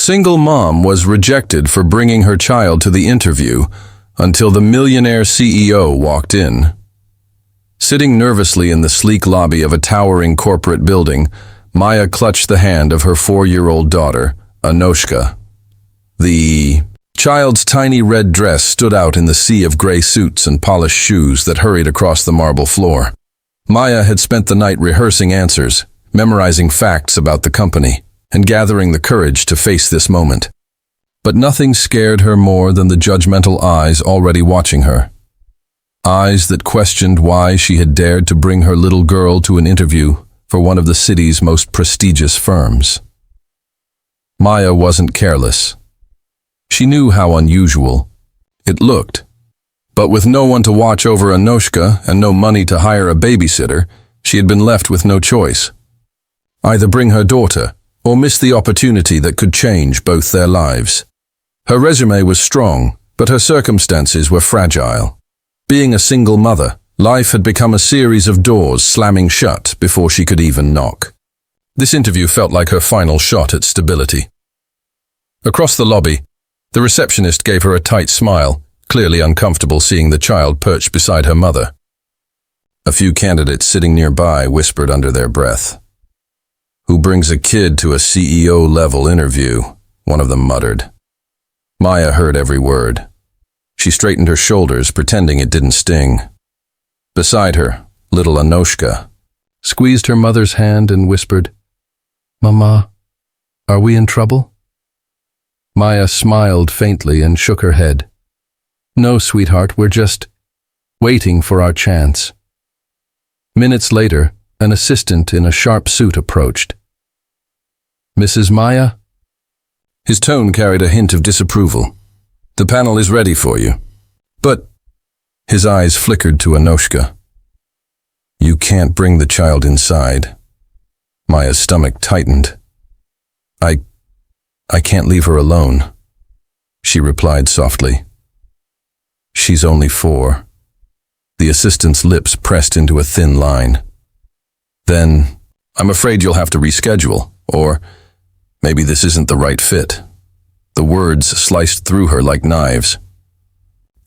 single mom was rejected for bringing her child to the interview until the Millionaire CEO walked in. Sitting nervously in the sleek lobby of a towering corporate building, Maya clutched the hand of her 4-year-old daughter, Anoshka. The child's tiny red dress stood out in the sea of gray suits and polished shoes that hurried across the marble floor. Maya had spent the night rehearsing answers, memorizing facts about the company, and gathering the courage to face this moment. But nothing scared her more than the judgmental eyes already watching her. Eyes that questioned why she had dared to bring her little girl to an interview for one of the city's most prestigious firms. Maya wasn't careless. She knew how unusual it looked. But with no one to watch over Anoshka and no money to hire a babysitter, she had been left with no choice. Either bring her daughter or miss the opportunity that could change both their lives. Her resume was strong, but her circumstances were fragile. Being a single mother, life had become a series of doors slamming shut before she could even knock. This interview felt like her final shot at stability. Across the lobby, the receptionist gave her a tight smile, clearly uncomfortable seeing the child perched beside her mother. A few candidates sitting nearby whispered under their breath. "Who brings a kid to a CEO-level interview?" one of them muttered. Maya heard every word. She straightened her shoulders, pretending it didn't sting. Beside her, little Anoshka squeezed her mother's hand and whispered, "Mama, are we in trouble?" Maya smiled faintly and shook her head. "No, sweetheart, we're just waiting for our chance." Minutes later, an assistant in a sharp suit approached. "Mrs. Maya?" His tone carried a hint of disapproval. "The panel is ready for you." "But—" His eyes flickered to Anoshka. "You can't bring the child inside." Maya's stomach tightened. I can't leave her alone," she replied softly. "She's only 4. The assistant's lips pressed into a thin line. "Then, I'm afraid you'll have to reschedule, or maybe this isn't the right fit." The words sliced through her like knives.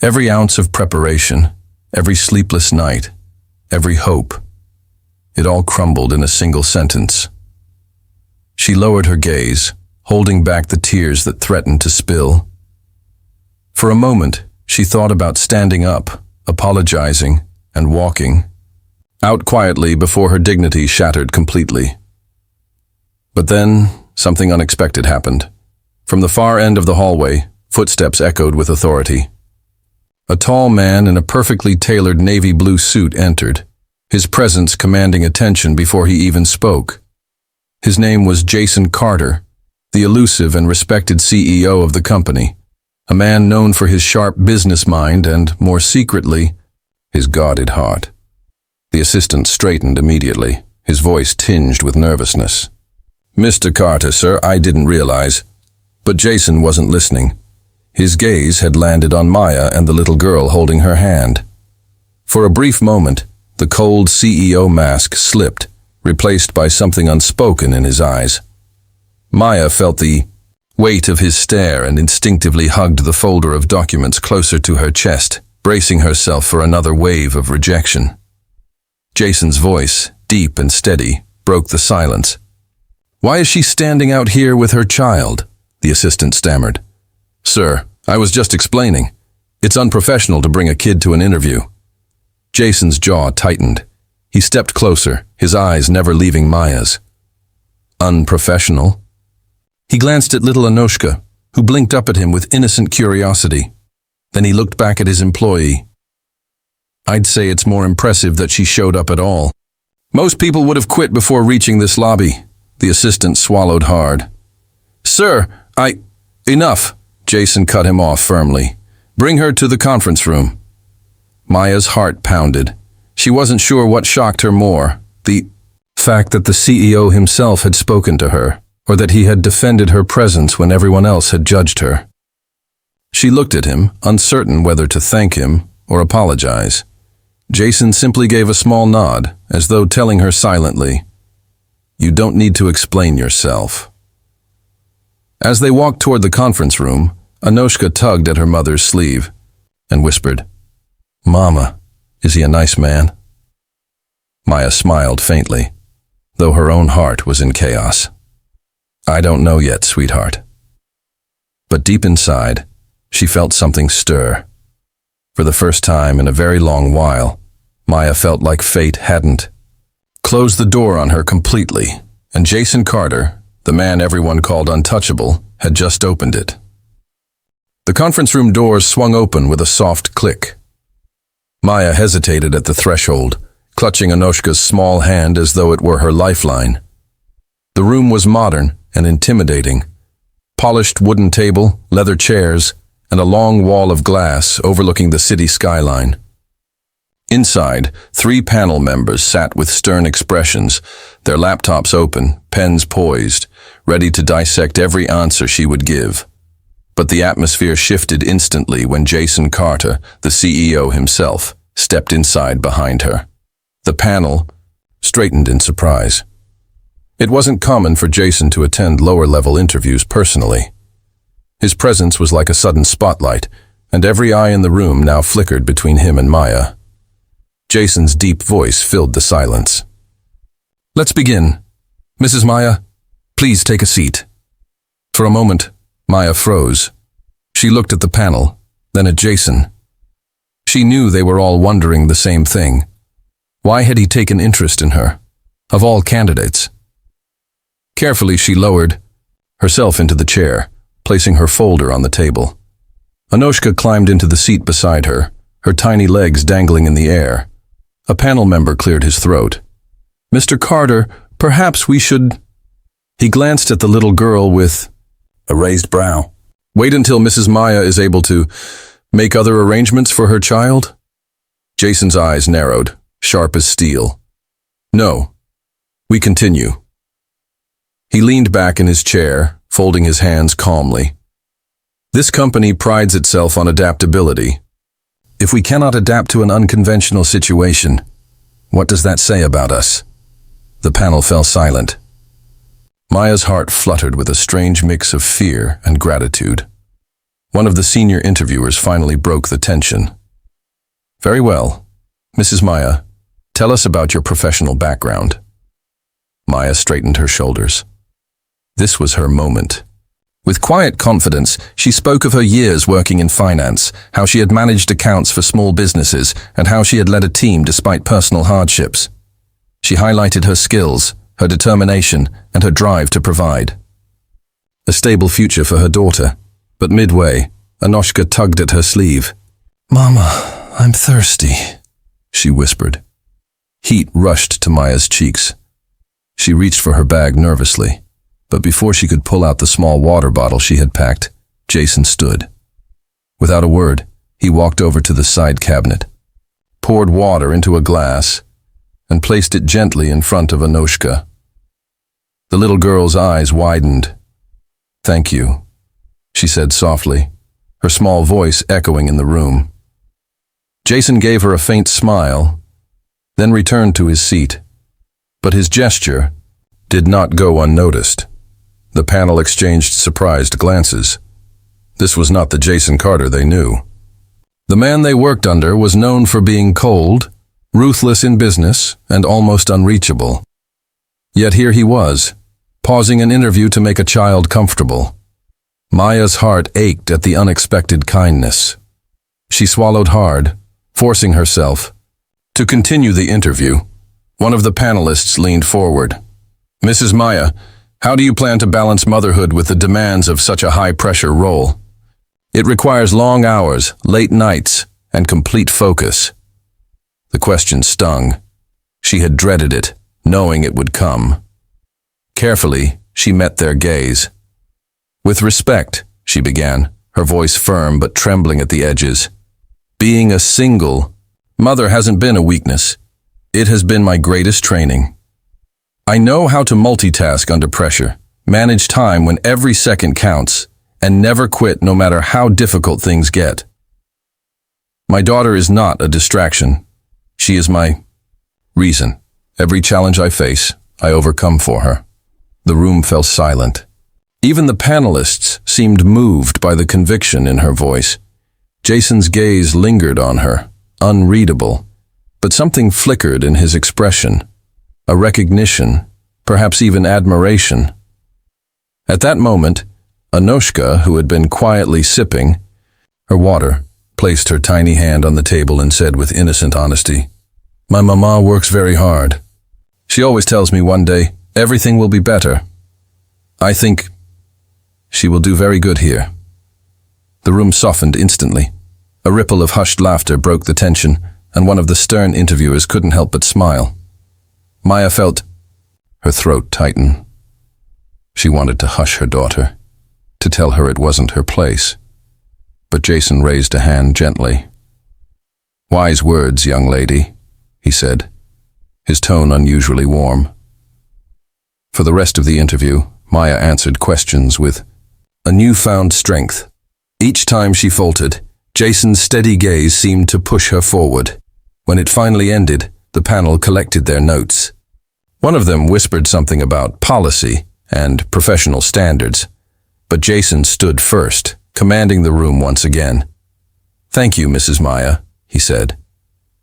Every ounce of preparation, every sleepless night, every hope, it all crumbled in a single sentence. She lowered her gaze, holding back the tears that threatened to spill. For a moment, she thought about standing up, apologizing, and walking out quietly before her dignity shattered completely. But then, something unexpected happened. From the far end of the hallway, footsteps echoed with authority. A tall man in a perfectly tailored navy blue suit entered, his presence commanding attention before he even spoke. His name was Jason Carter, the elusive and respected CEO of the company, a man known for his sharp business mind and, more secretly, his guarded heart. The assistant straightened immediately, his voice tinged with nervousness. "Mr. Carter, sir, I didn't realize." But Jason wasn't listening. His gaze had landed on Maya and the little girl holding her hand. For a brief moment, the cold CEO mask slipped, replaced by something unspoken in his eyes. Maya felt the weight of his stare and instinctively hugged the folder of documents closer to her chest, bracing herself for another wave of rejection. Jason's voice, deep and steady, broke the silence. "Why is she standing out here with her child?" the assistant stammered. "Sir, I was just explaining. It's unprofessional to bring a kid to an interview." Jason's jaw tightened. He stepped closer, his eyes never leaving Maya's. "Unprofessional?" He glanced at little Anoshka, who blinked up at him with innocent curiosity. Then he looked back at his employee. "I'd say it's more impressive that she showed up at all. Most people would have quit before reaching this lobby." The assistant swallowed hard. "Sir, Enough," Jason cut him off firmly. "Bring her to the conference room." Maya's heart pounded. She wasn't sure what shocked her more, the fact that the CEO himself had spoken to her, or that he had defended her presence when everyone else had judged her. She looked at him, uncertain whether to thank him or apologize. Jason simply gave a small nod, as though telling her silently, "You don't need to explain yourself." As they walked toward the conference room, Anoshka tugged at her mother's sleeve and whispered, "Mama, is he a nice man?" Maya smiled faintly, though her own heart was in chaos. "I don't know yet, sweetheart." But deep inside, she felt something stir. For the first time in a very long while, Maya felt like fate hadn't closed the door on her completely, and Jason Carter, the man everyone called untouchable, had just opened it. The conference room doors swung open with a soft click. Maya hesitated at the threshold, clutching Anoshka's small hand as though it were her lifeline. The room was modern and intimidating. Polished wooden table, leather chairs, and a long wall of glass overlooking the city skyline. Inside, 3 panel members sat with stern expressions, their laptops open, pens poised, ready to dissect every answer she would give. But the atmosphere shifted instantly when Jason Carter, the CEO himself, stepped inside behind her. The panel straightened in surprise. It wasn't common for Jason to attend lower-level interviews personally. His presence was like a sudden spotlight, and every eye in the room now flickered between him and Maya. Jason's deep voice filled the silence. "Let's begin. Mrs. Maya, please take a seat." For a moment, Maya froze. She looked at the panel, then at Jason. She knew they were all wondering the same thing. Why had he taken interest in her, of all candidates? Carefully, she lowered herself into the chair, placing her folder on the table. Anoshka climbed into the seat beside her, her tiny legs dangling in the air. A panel member cleared his throat. "Mr. Carter, perhaps we should—" He glanced at the little girl with a raised brow. "Wait until Mrs. Maya is able to make other arrangements for her child?" Jason's eyes narrowed, sharp as steel. "No. We continue." He leaned back in his chair, folding his hands calmly. "This company prides itself on adaptability. If we cannot adapt to an unconventional situation, what does that say about us?" The panel fell silent. Maya's heart fluttered with a strange mix of fear and gratitude. One of the senior interviewers finally broke the tension. "Very well. Mrs. Maya, tell us about your professional background." Maya straightened her shoulders. This was her moment. With quiet confidence, she spoke of her years working in finance, how she had managed accounts for small businesses, and how she had led a team despite personal hardships. She highlighted her skills, her determination, and her drive to provide. A stable future for her daughter, but midway, Anoshka tugged at her sleeve. "Mama, I'm thirsty," she whispered. Heat rushed to Maya's cheeks. She reached for her bag nervously, but before she could pull out the small water bottle she had packed, Jason stood. Without a word, he walked over to the side cabinet, poured water into a glass, and placed it gently in front of Anoshka. The little girl's eyes widened. "Thank you," she said softly, her small voice echoing in the room. Jason gave her a faint smile, then returned to his seat. But his gesture did not go unnoticed. The panel exchanged surprised glances. This was not the Jason Carter they knew. The man they worked under was known for being cold, ruthless in business, and almost unreachable. Yet here he was, pausing an interview to make a child comfortable. Maya's heart ached at the unexpected kindness. She swallowed hard, forcing herself to continue the interview. One of the panelists leaned forward. "Mrs. Maya, how do you plan to balance motherhood with the demands of such a high-pressure role? It requires long hours, late nights, and complete focus." The question stung. She had dreaded it, knowing it would come. Carefully, she met their gaze. "With respect," she began, her voice firm but trembling at the edges. "Being a single mother hasn't been a weakness. It has been my greatest training. I know how to multitask under pressure, manage time when every second counts, and never quit no matter how difficult things get. My daughter is not a distraction. She is my reason. Every challenge I face, I overcome for her." The room fell silent. Even the panelists seemed moved by the conviction in her voice. Jason's gaze lingered on her, unreadable, but something flickered in his expression, a recognition, perhaps even admiration. At that moment, Anoshka, who had been quietly sipping her water, placed her tiny hand on the table and said with innocent honesty, "My mama works very hard. She always tells me one day, everything will be better. I think she will do very good here." The room softened instantly. A ripple of hushed laughter broke the tension, and one of the stern interviewers couldn't help but smile. Maya felt her throat tighten. She wanted to hush her daughter, to tell her it wasn't her place. But Jason raised a hand gently. "Wise words, young lady," he said, his tone unusually warm. For the rest of the interview, Maya answered questions with a newfound strength. Each time she faltered, Jason's steady gaze seemed to push her forward. When it finally ended, the panel collected their notes. One of them whispered something about policy and professional standards, but Jason stood first, commanding the room once again. "Thank you, Mrs. Maya," he said.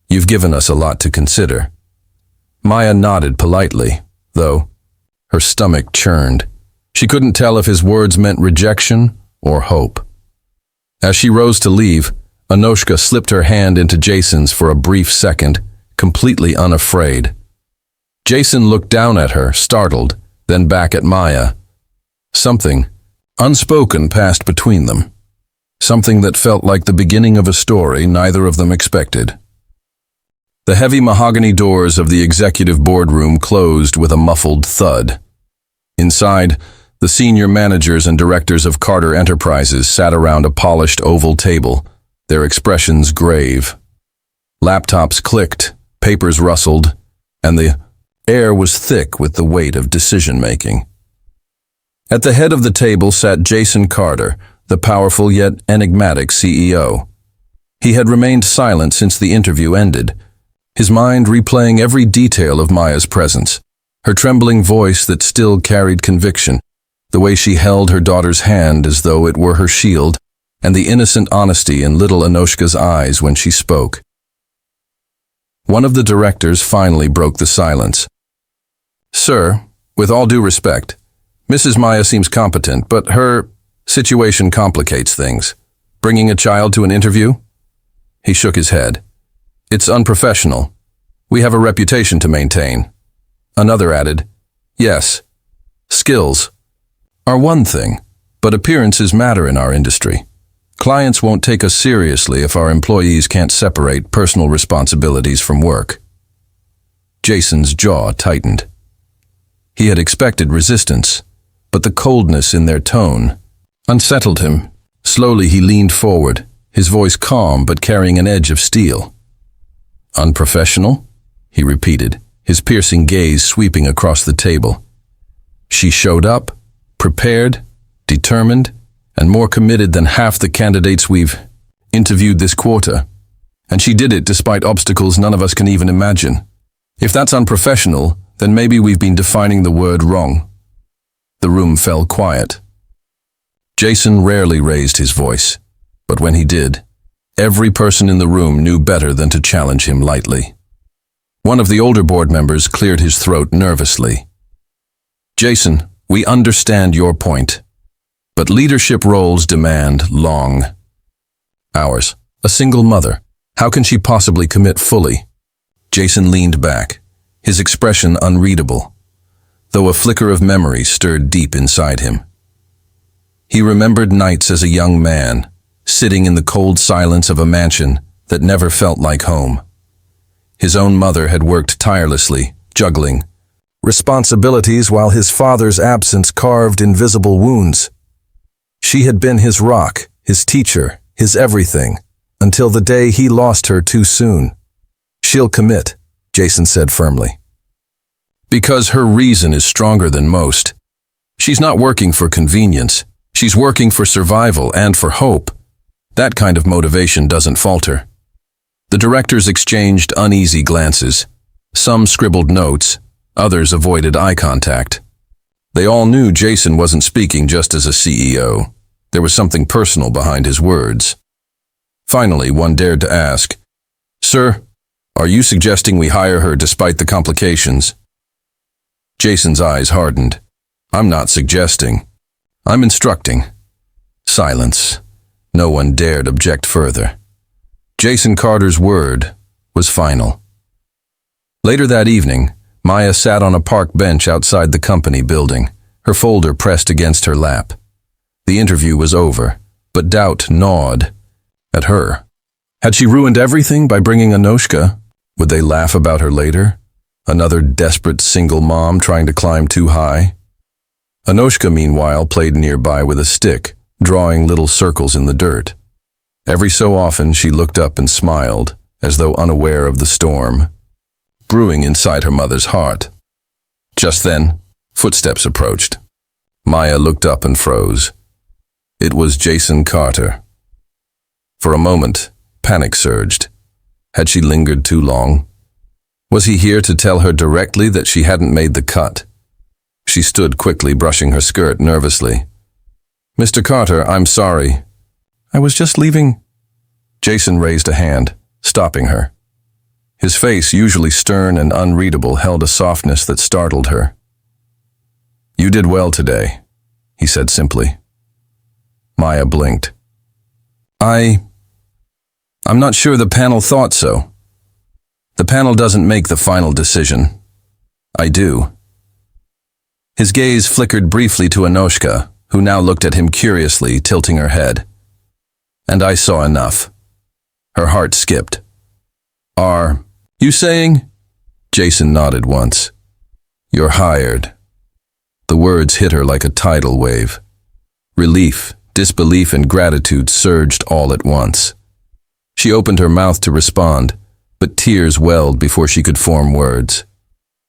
"You've given us a lot to consider." Maya nodded politely, though her stomach churned. She couldn't tell if his words meant rejection or hope. As she rose to leave, Anoshka slipped her hand into Jason's for a brief second, completely unafraid. Jason looked down at her, startled, then back at Maya. Something unspoken passed between them. Something that felt like the beginning of a story neither of them expected. The heavy mahogany doors of the executive boardroom closed with a muffled thud. Inside, the senior managers and directors of Carter Enterprises sat around a polished oval table, their expressions grave. Laptops clicked, papers rustled, and the air was thick with the weight of decision-making. At the head of the table sat Jason Carter, the powerful yet enigmatic CEO. He had remained silent since the interview ended, his mind replaying every detail of Maya's presence, her trembling voice that still carried conviction, the way she held her daughter's hand as though it were her shield, and the innocent honesty in little Anoshka's eyes when she spoke. One of the directors finally broke the silence. "Sir, with all due respect, Mrs. Maya seems competent, but her situation complicates things. Bringing a child to an interview?" He shook his head. "It's unprofessional. We have a reputation to maintain." Another added, "Yes, skills are one thing, but appearances matter in our industry. Clients won't take us seriously if our employees can't separate personal responsibilities from work." Jason's jaw tightened. He had expected resistance, but the coldness in their tone unsettled him. Slowly he leaned forward, his voice calm but carrying an edge of steel. "Unprofessional?" he repeated, his piercing gaze sweeping across the table. "She showed up, prepared, determined, and more committed than half the candidates we've interviewed this quarter. And she did it despite obstacles none of us can even imagine. If that's unprofessional, then maybe we've been defining the word wrong." The room fell quiet. Jason rarely raised his voice, but when he did, every person in the room knew better than to challenge him lightly. One of the older board members cleared his throat nervously. "Jason, we understand your point, but leadership roles demand long hours. A single mother, how can she possibly commit fully?" Jason leaned back, his expression unreadable, though a flicker of memory stirred deep inside him. He remembered nights as a young man, sitting in the cold silence of a mansion that never felt like home. His own mother had worked tirelessly, juggling responsibilities while his father's absence carved invisible wounds. She had been his rock, his teacher, his everything, until the day he lost her too soon. "She'll commit," Jason said firmly. "Because her reason is stronger than most. She's not working for convenience. She's working for survival and for hope. That kind of motivation doesn't falter." The directors exchanged uneasy glances. Some scribbled notes, others avoided eye contact. They all knew Jason wasn't speaking just as a CEO. There was something personal behind his words. Finally, one dared to ask, "Sir, are you suggesting we hire her despite the complications?" Jason's eyes hardened. "I'm not suggesting. I'm instructing." Silence. No one dared object further. Jason Carter's word was final. Later that evening, Maya sat on a park bench outside the company building, her folder pressed against her lap. The interview was over, but doubt gnawed at her. Had she ruined everything by bringing Anoshka? Would they laugh about her later? Another desperate single mom trying to climb too high? Anoshka, meanwhile, played nearby with a stick, drawing little circles in the dirt. Every so often she looked up and smiled, as though unaware of the storm brewing inside her mother's heart. Just then, footsteps approached. Maya looked up and froze. It was Jason Carter. For a moment, panic surged. Had she lingered too long? Was he here to tell her directly that she hadn't made the cut? She stood quickly, brushing her skirt nervously. "Mr. Carter, I'm sorry. I was just leaving." Jason raised a hand, stopping her. His face, usually stern and unreadable, held a softness that startled her. "You did well today," he said simply. Maya blinked. I'm not sure the panel thought so. The panel doesn't make the final decision. I do." His gaze flickered briefly to Anoshka, who now looked at him curiously, tilting her head. "And I saw enough." Her heart skipped. "Are you saying?" Jason nodded once. "You're hired." The words hit her like a tidal wave. Relief, disbelief, and gratitude surged all at once. She opened her mouth to respond, but tears welled before she could form words.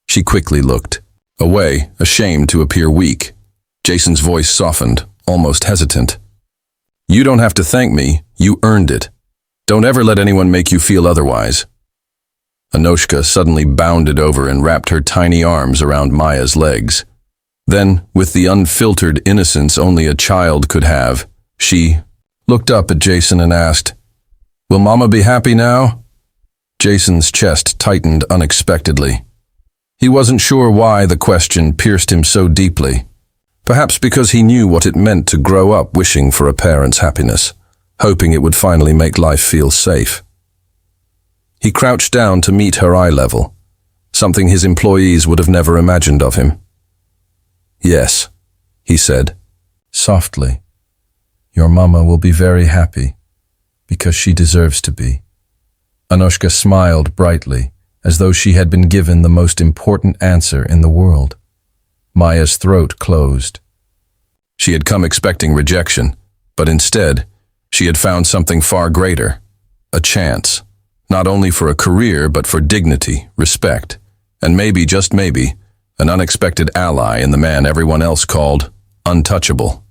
She quickly looked away, ashamed to appear weak. Jason's voice softened, almost hesitant. "You don't have to thank me. You earned it. Don't ever let anyone make you feel otherwise." Anoshka suddenly bounded over and wrapped her tiny arms around Maya's legs. Then, with the unfiltered innocence only a child could have, she looked up at Jason and asked, "Will Mama be happy now?" Jason's chest tightened unexpectedly. He wasn't sure why the question pierced him so deeply. Perhaps because he knew what it meant to grow up wishing for a parent's happiness, hoping it would finally make life feel safe. He crouched down to meet her eye level, something his employees would have never imagined of him. "Yes," he said, softly. "Your mama will be very happy, because she deserves to be." Anoshka smiled brightly, as though she had been given the most important answer in the world. Maya's throat closed. She had come expecting rejection, but instead, she had found something far greater, a chance, not only for a career but for dignity, respect, and maybe, just maybe, an unexpected ally in the man everyone else called untouchable.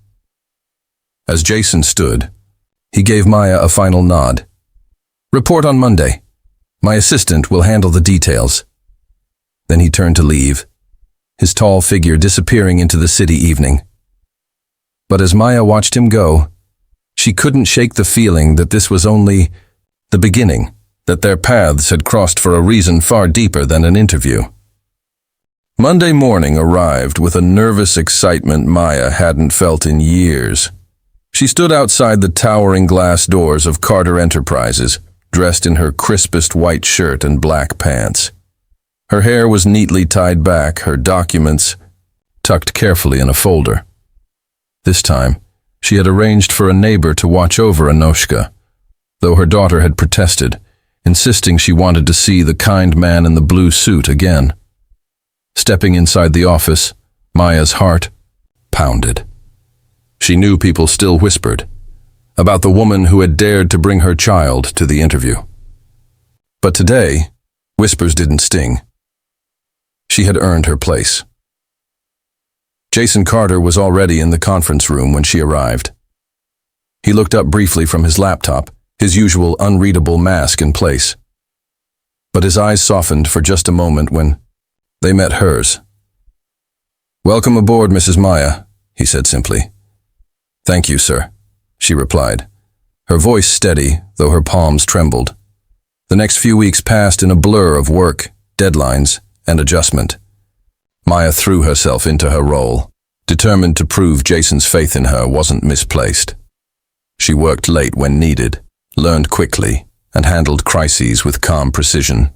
As Jason stood, he gave Maya a final nod. "Report on Monday. My assistant will handle the details." Then he turned to leave, his tall figure disappearing into the city evening. But as Maya watched him go, she couldn't shake the feeling that this was only the beginning, that their paths had crossed for a reason far deeper than an interview. Monday morning arrived with a nervous excitement Maya hadn't felt in years. She stood outside the towering glass doors of Carter Enterprises, dressed in her crispest white shirt and black pants. Her hair was neatly tied back, her documents tucked carefully in a folder. This time, she had arranged for a neighbor to watch over Anoshka, though her daughter had protested, insisting she wanted to see the kind man in the blue suit again. Stepping inside the office, Maya's heart pounded. She knew people still whispered about the woman who had dared to bring her child to the interview. But today, whispers didn't sting. She had earned her place. Jason Carter was already in the conference room when she arrived. He looked up briefly from his laptop, his usual unreadable mask in place. But his eyes softened for just a moment when they met hers. "Welcome aboard, Mrs. Maya," he said simply. "Thank you, sir," she replied, her voice steady, though her palms trembled. The next few weeks passed in a blur of work, deadlines, and adjustment. Maya threw herself into her role, determined to prove Jason's faith in her wasn't misplaced. She worked late when needed, learned quickly, and handled crises with calm precision.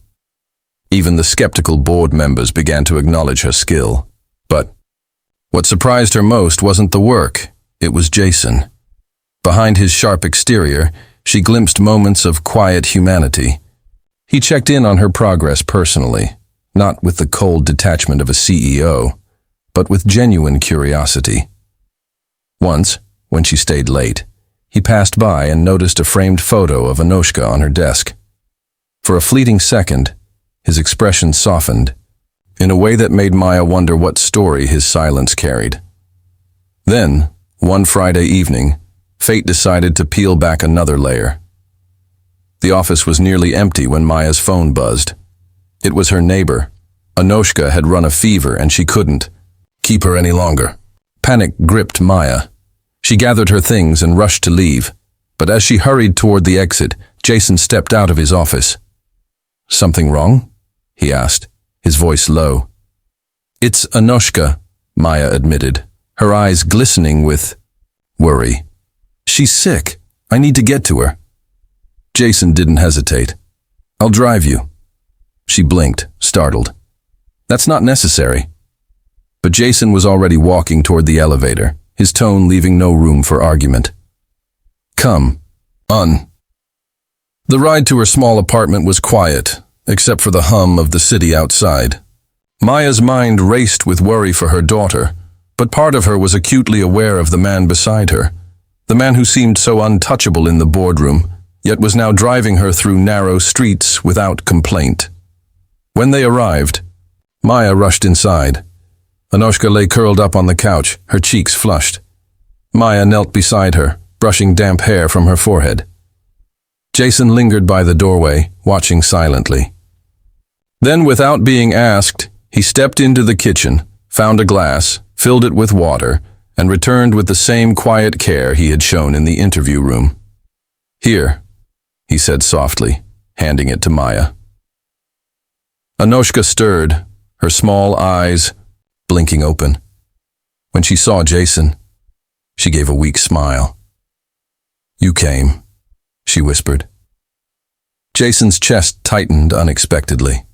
Even the skeptical board members began to acknowledge her skill. But what surprised her most wasn't the work, it was Jason. Behind his sharp exterior, she glimpsed moments of quiet humanity. He checked in on her progress personally, not with the cold detachment of a CEO, but with genuine curiosity. Once, when she stayed late, he passed by and noticed a framed photo of Anoshka on her desk. For a fleeting second, his expression softened, in a way that made Maya wonder what story his silence carried. Then, one Friday evening, fate decided to peel back another layer. The office was nearly empty when Maya's phone buzzed. It was her neighbor. Anoshka had run a fever and she couldn't keep her any longer. Panic gripped Maya. She gathered her things and rushed to leave, but as she hurried toward the exit, Jason stepped out of his office. "Something wrong?" he asked, his voice low. "It's Anoshka," Maya admitted, her eyes glistening with worry. "She's sick. I need to get to her." Jason didn't hesitate. "I'll drive you." She blinked, startled. "That's not necessary." But Jason was already walking toward the elevator, his tone leaving no room for argument. "Come, on." The ride to her small apartment was quiet, except for the hum of the city outside. Maya's mind raced with worry for her daughter, but part of her was acutely aware of the man beside her, the man who seemed so untouchable in the boardroom, yet was now driving her through narrow streets without complaint. When they arrived, Maya rushed inside. Anoshka lay curled up on the couch, her cheeks flushed. Maya knelt beside her, brushing damp hair from her forehead. Jason lingered by the doorway, watching silently. Then, without being asked, he stepped into the kitchen, found a glass, filled it with water, and returned with the same quiet care he had shown in the interview room. "Here," he said softly, handing it to Maya. Anoshka stirred, her small eyes blinking open. When she saw Jason, she gave a weak smile. "You came," she whispered. Jason's chest tightened unexpectedly.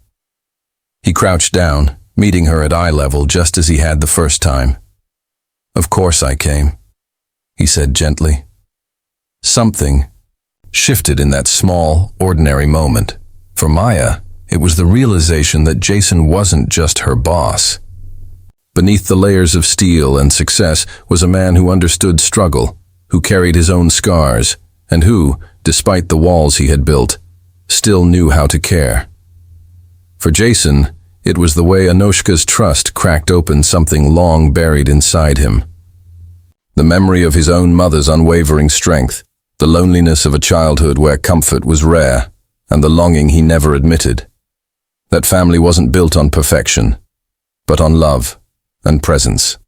He crouched down, meeting her at eye level just as he had the first time. "Of course I came," he said gently. Something shifted in that small, ordinary moment. For Maya, it was the realization that Jason wasn't just her boss. Beneath the layers of steel and success was a man who understood struggle, who carried his own scars, and who, despite the walls he had built, still knew how to care. For Jason, it was the way Anoshka's trust cracked open something long buried inside him. The memory of his own mother's unwavering strength, the loneliness of a childhood where comfort was rare, and the longing he never admitted. That family wasn't built on perfection, but on love and presence.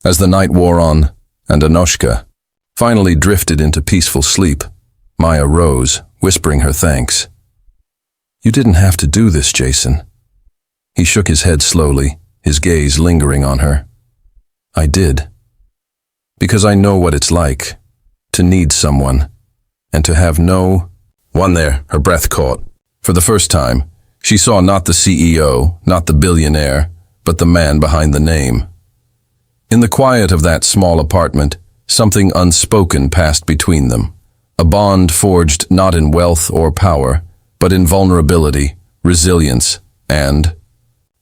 As the night wore on, and Anoshka finally drifted into peaceful sleep, Maya rose, whispering her thanks. "You didn't have to do this, Jason." He shook his head slowly, his gaze lingering on her. "I did. Because I know what it's like to need someone, and to have no one there." Her breath caught. For the first time, she saw not the CEO, not the billionaire, but the man behind the name. In the quiet of that small apartment, something unspoken passed between them, a bond forged not in wealth or power, but in vulnerability, resilience, and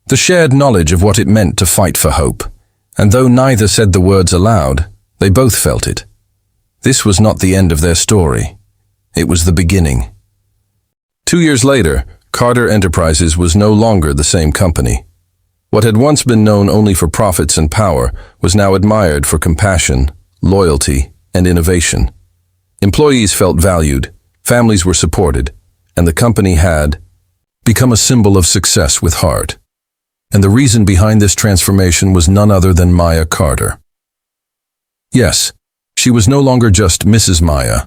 the shared knowledge of what it meant to fight for hope. And though neither said the words aloud, they both felt it. This was not the end of their story. It was the beginning. 2 years later, Carter Enterprises was no longer the same company. What had once been known only for profits and power was now admired for compassion, loyalty, and innovation. Employees felt valued, families were supported, and the company had become a symbol of success with heart. and the reason behind this transformation was none other than Maya Carter. Yes, she was no longer just Mrs. Maya.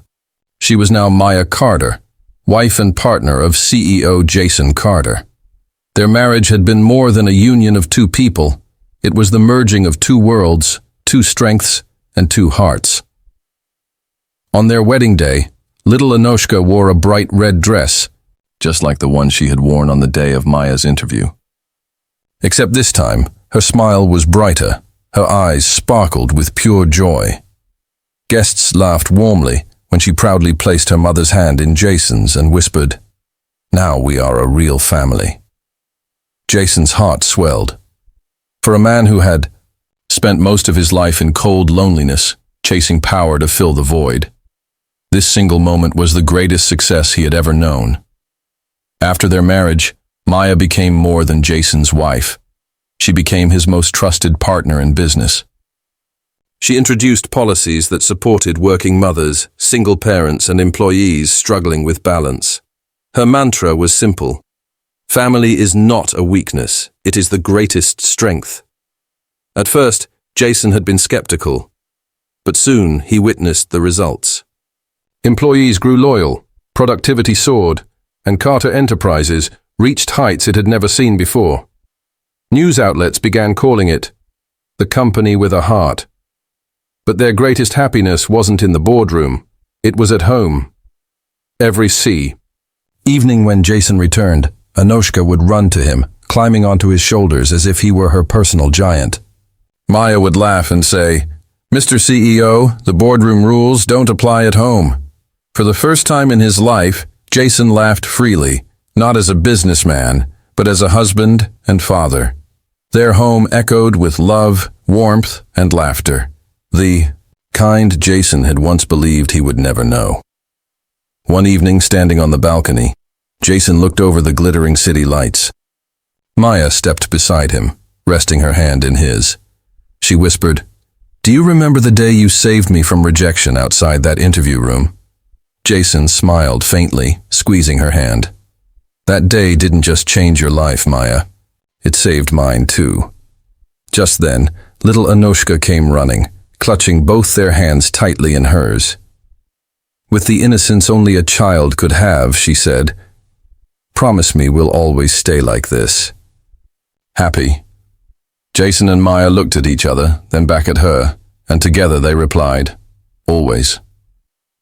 She was now Maya Carter, wife and partner of CEO Jason Carter. Their marriage had been more than a union of two people. It was the merging of two worlds, two strengths, and two hearts. On their wedding day, little Anoshka wore a bright red dress, just like the one she had worn on the day of Maya's interview. Except this time, her smile was brighter, her eyes sparkled with pure joy. Guests laughed warmly when she proudly placed her mother's hand in Jason's and whispered, "Now we are a real family." Jason's heart swelled. For a man who had spent most of his life in cold loneliness, chasing power to fill the void, this single moment was the greatest success he had ever known. After their marriage, Maya became more than Jason's wife. She became his most trusted partner in business. She introduced policies that supported working mothers, single parents, and employees struggling with balance. Her mantra was simple: family is not a weakness, it is the greatest strength. At first, Jason had been skeptical, but soon he witnessed the results. Employees grew loyal, productivity soared, and Carter Enterprises reached heights it had never seen before. News outlets began calling it the company with a heart. But their greatest happiness wasn't in the boardroom, it was at home. Every evening when Jason returned, Anoshka would run to him, climbing onto his shoulders as if he were her personal giant. Maya would laugh and say, "Mr. CEO, the boardroom rules don't apply at home." For the first time in his life, Jason laughed freely, not as a businessman, but as a husband and father. Their home echoed with love, warmth, and laughter. The kind Jason had once believed he would never know. One evening, standing on the balcony, Jason looked over the glittering city lights. Maya stepped beside him, resting her hand in his. She whispered, "Do you remember the day you saved me from rejection outside that interview room?" Jason smiled faintly, squeezing her hand. "That day didn't just change your life, Maya. It saved mine too." Just then, little Anoshka came running, clutching both their hands tightly in hers. With the innocence only a child could have, she said, "Promise me we'll always stay like this." Happy. Jason and Maya looked at each other, then back at her, and together they replied, "Always."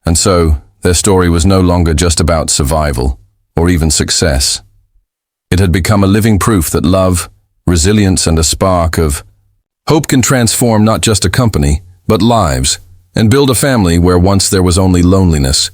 And so, their story was no longer just about survival, or even success. It had become a living proof that love, resilience, and a spark of hope can transform not just a company, but lives, and build a family where once there was only loneliness,